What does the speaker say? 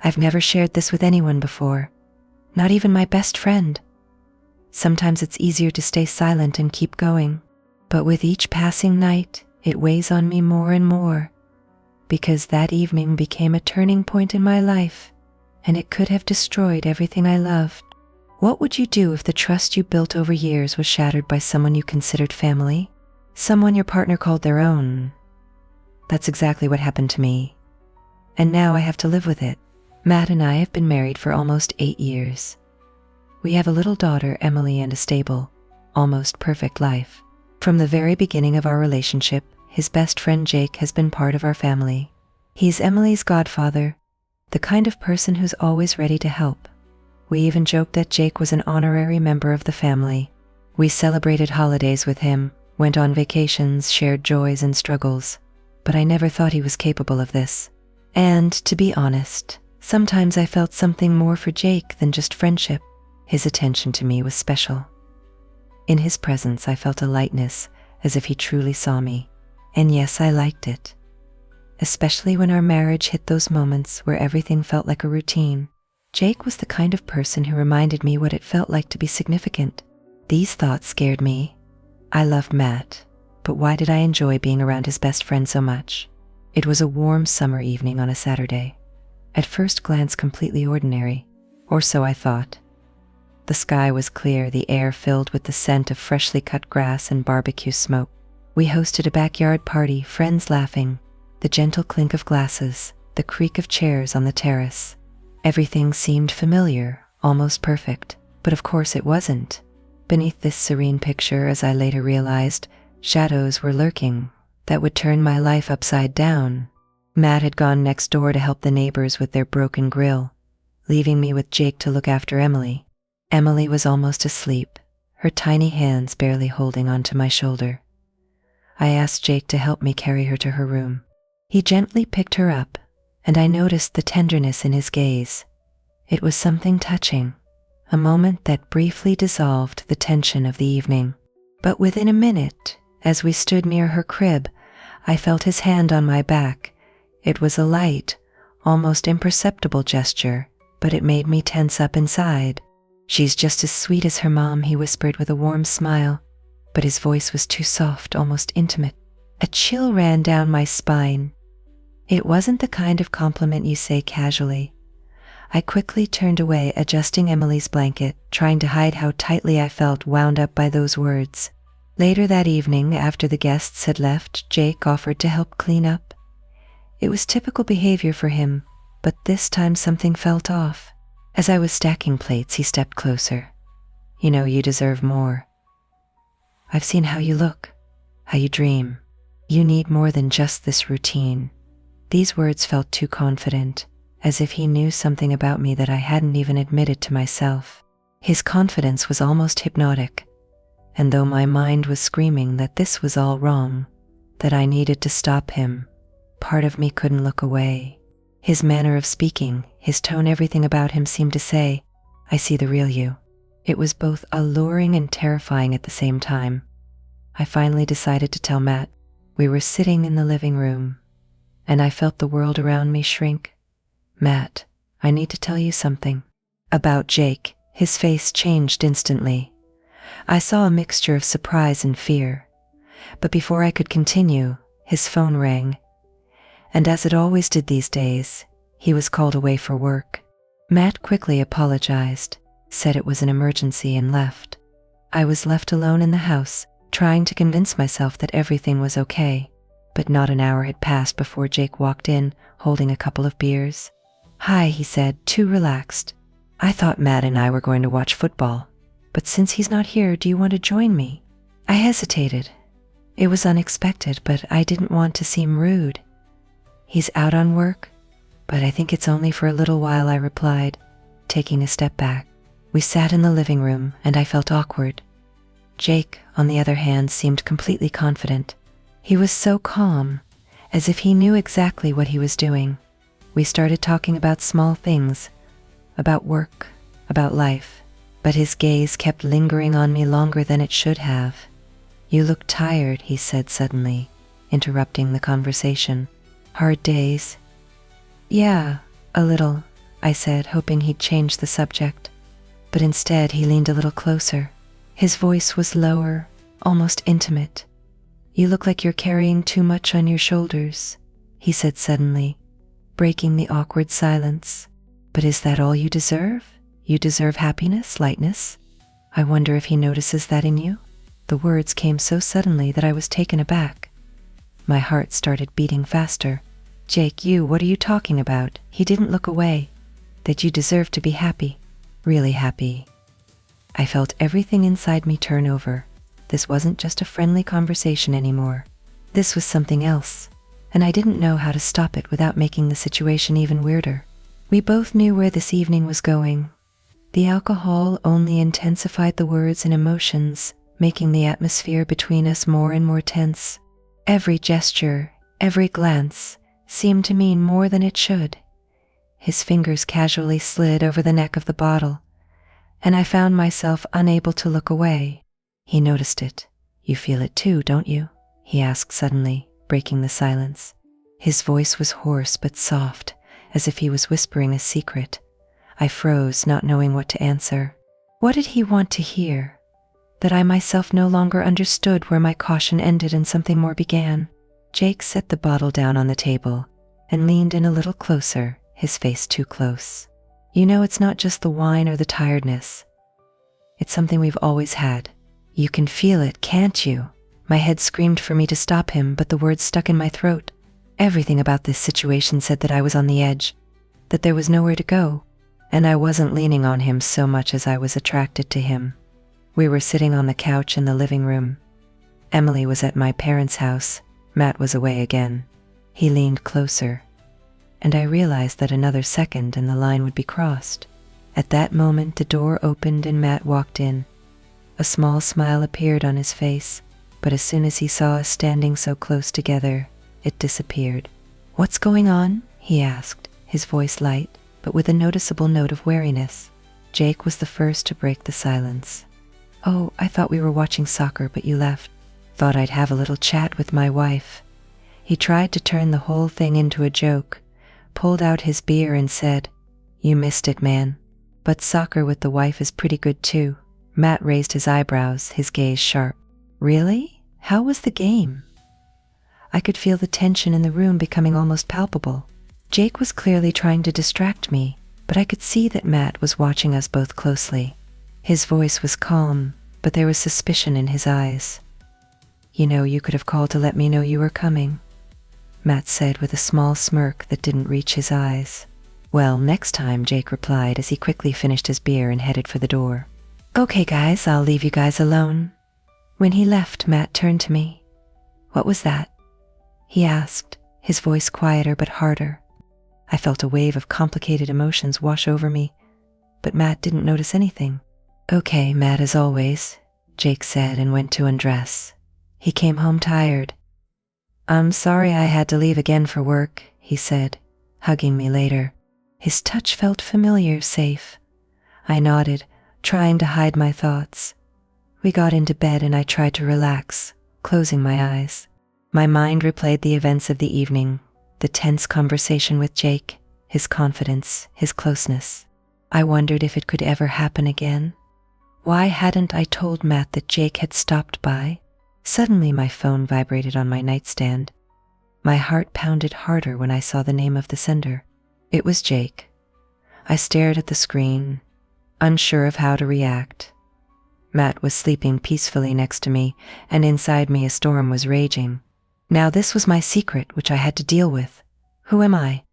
I've never shared this with anyone before, not even my best friend. Sometimes it's easier to stay silent and keep going, but with each passing night, it weighs on me more and more, because that evening became a turning point in my life, and it could have destroyed everything I loved. What would you do if the trust you built over years was shattered by someone you considered family? Someone your partner called their own? That's exactly what happened to me. And now I have to live with it. Matt and I have been married for almost 8 years. We have a little daughter, Emily, and a stable, almost perfect life. From the very beginning of our relationship, his best friend Jake has been part of our family. He's Emily's godfather, the kind of person who's always ready to help. We even joked that Jake was an honorary member of the family. We celebrated holidays with him, went on vacations, shared joys and struggles, but I never thought he was capable of this. And, to be honest, sometimes I felt something more for Jake than just friendship. His attention to me was special. In his presence, I felt a lightness, as if he truly saw me. And yes, I liked it. Especially when our marriage hit those moments where everything felt like a routine. Jake was the kind of person who reminded me what it felt like to be significant. These thoughts scared me. I loved Matt, but why did I enjoy being around his best friend so much? It was a warm summer evening on a Saturday. At first glance completely ordinary, or so I thought. The sky was clear, the air filled with the scent of freshly cut grass and barbecue smoke. We hosted a backyard party, friends laughing, the gentle clink of glasses, the creak of chairs on the terrace. Everything seemed familiar, almost perfect, but of course it wasn't. Beneath this serene picture, as I later realized, shadows were lurking that would turn my life upside down. Matt had gone next door to help the neighbors with their broken grill, leaving me with Jake to look after Emily. Emily was almost asleep, her tiny hands barely holding onto my shoulder. I asked Jake to help me carry her to her room. He gently picked her up, and I noticed the tenderness in his gaze. It was something touching, a moment that briefly dissolved the tension of the evening. But within a minute, as we stood near her crib, I felt his hand on my back. It was a light, almost imperceptible gesture, but it made me tense up inside. "She's just as sweet as her mom," he whispered with a warm smile, but his voice was too soft, almost intimate. A chill ran down my spine. It wasn't the kind of compliment you say casually. I quickly turned away, adjusting Emily's blanket, trying to hide how tightly I felt wound up by those words. Later that evening, after the guests had left, Jake offered to help clean up. It was typical behavior for him, but this time something felt off. As I was stacking plates, he stepped closer. "You know, you deserve more. I've seen how you look, how you dream. You need more than just this routine." These words felt too confident, as if he knew something about me that I hadn't even admitted to myself. His confidence was almost hypnotic, and though my mind was screaming that this was all wrong, that I needed to stop him, part of me couldn't look away. His manner of speaking, his tone, everything about him seemed to say, "I see the real you." It was both alluring and terrifying at the same time. I finally decided to tell Matt. We were sitting in the living room, and I felt the world around me shrink. "Matt, I need to tell you something." About Jake. His face changed instantly. I saw a mixture of surprise and fear. But before I could continue, his phone rang. And as it always did these days, he was called away for work. Matt quickly apologized, said it was an emergency, and left. I was left alone in the house, trying to convince myself that everything was okay. But not an hour had passed before Jake walked in, holding a couple of beers. "Hi," he said, too relaxed. "I thought Matt and I were going to watch football, but since he's not here, do you want to join me?" I hesitated. It was unexpected, but I didn't want to seem rude. "He's out on work, but I think it's only for a little while," I replied, taking a step back. We sat in the living room, and I felt awkward. Jake, on the other hand, seemed completely confident. He was so calm, as if he knew exactly what he was doing. We started talking about small things, about work, about life, but his gaze kept lingering on me longer than it should have. "You look tired," he said suddenly, interrupting the conversation. "Hard days?" "Yeah, a little. I said, hoping he'd change the subject. But instead he leaned a little closer. His voice was lower, almost intimate. "You look like you're carrying too much on your shoulders," he said suddenly, breaking the awkward silence. "But is that all you deserve? You deserve happiness, lightness? I wonder if he notices that in you?" The words came so suddenly that I was taken aback. My heart started beating faster. "Jake, what are you talking about?" He didn't look away. "That you deserve to be happy, really happy." I felt everything inside me turn over. This wasn't just a friendly conversation anymore. This was something else, and I didn't know how to stop it without making the situation even weirder. We both knew where this evening was going. The alcohol only intensified the words and emotions, making the atmosphere between us more and more tense. Every gesture, every glance, seemed to mean more than it should. His fingers casually slid over the neck of the bottle, and I found myself unable to look away. He noticed it. "You feel it too, don't you?" he asked suddenly, breaking the silence. His voice was hoarse but soft, as if he was whispering a secret. I froze, not knowing what to answer. What did he want to hear? That I myself no longer understood where my caution ended and something more began. Jake set the bottle down on the table and leaned in a little closer, his face too close. "You know, it's not just the wine or the tiredness. It's something we've always had. You can feel it, can't you?" My head screamed for me to stop him, but the words stuck in my throat. Everything about this situation said that I was on the edge, that there was nowhere to go, and I wasn't leaning on him so much as I was attracted to him. We were sitting on the couch in the living room. Emily was at my parents' house. Matt was away again. He leaned closer, and I realized that another second and the line would be crossed. At that moment, the door opened and Matt walked in. A small smile appeared on his face, but as soon as he saw us standing so close together, it disappeared. "What's going on?" he asked, his voice light, but with a noticeable note of wariness. Jake was the first to break the silence. "Oh, I thought we were watching soccer, but you left. Thought I'd have a little chat with my wife." He tried to turn the whole thing into a joke, pulled out his beer and said, "You missed it, man. But soccer with the wife is pretty good too." Matt raised his eyebrows, his gaze sharp. "Really? How was the game?" I could feel the tension in the room becoming almost palpable. Jake was clearly trying to distract me, but I could see that Matt was watching us both closely. His voice was calm, but there was suspicion in his eyes. "You know, you could have called to let me know you were coming," Matt said with a small smirk that didn't reach his eyes. "Well, next time," Jake replied as he quickly finished his beer and headed for the door. "Okay, guys, I'll leave you guys alone." When he left, Matt turned to me. "What was that?" he asked, his voice quieter but harder. I felt a wave of complicated emotions wash over me, but Matt didn't notice anything. "Okay, Matt, as always," Jake said and went to undress. He came home tired. "I'm sorry I had to leave again for work," he said, hugging me later. His touch felt familiar, safe. I nodded, trying to hide my thoughts. We got into bed and I tried to relax, closing my eyes. My mind replayed the events of the evening, the tense conversation with Jake, his confidence, his closeness. I wondered if it could ever happen again. Why hadn't I told Matt that Jake had stopped by? Suddenly my phone vibrated on my nightstand. My heart pounded harder when I saw the name of the sender. It was Jake. I stared at the screen, unsure of how to react. Matt was sleeping peacefully next to me, and inside me a storm was raging. Now this was my secret, which I had to deal with. Who am I?